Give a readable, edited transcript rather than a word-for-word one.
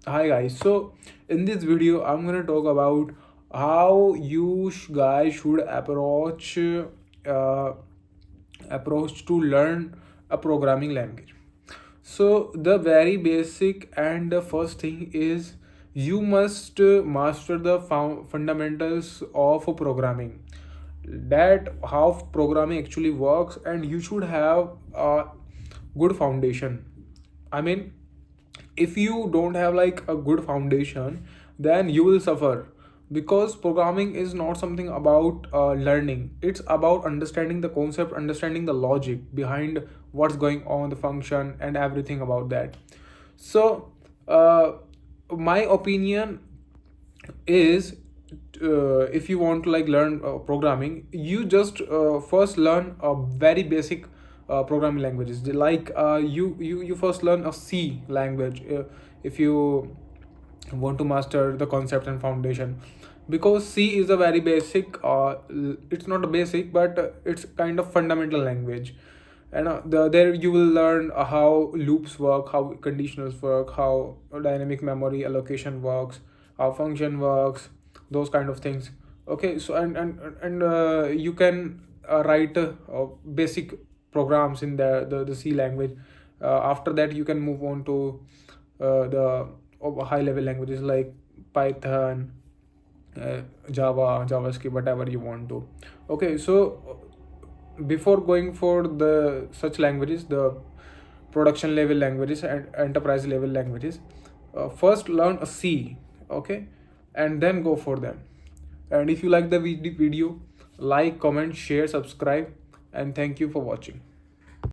Hi guys. So in this video, I'm gonna talk about how you guys should uh, approach to learn a programming language. So the very basic and the first thing is you must master the fundamentals of programming. That how programming actually works, and you should have a good foundation. I mean, if you don't have like a good foundation, then you will suffer, because programming is not something about learning. It's about understanding the concept, understanding the logic behind what's going on, the function and everything about that. So uh, my opinion is, if you want to like learn programming, you just first learn a very basic programming languages. Like you first learn a C language if you want to master the concept and foundation, because C is a very basic, it's not a basic, but it's kind of fundamental language. And there you will learn how loops work, how conditionals work, how dynamic memory allocation works, how function works, those kind of things. Okay, so and you can write basic programs in the C language. After that you can move on to the high level languages like Python, Java, JavaScript, whatever you want to. Okay, so before going for the such languages, the production level languages and enterprise level languages, first learn a C. Okay, and then go for them. And if you like the video, like, comment, share, subscribe, and thank you for watching.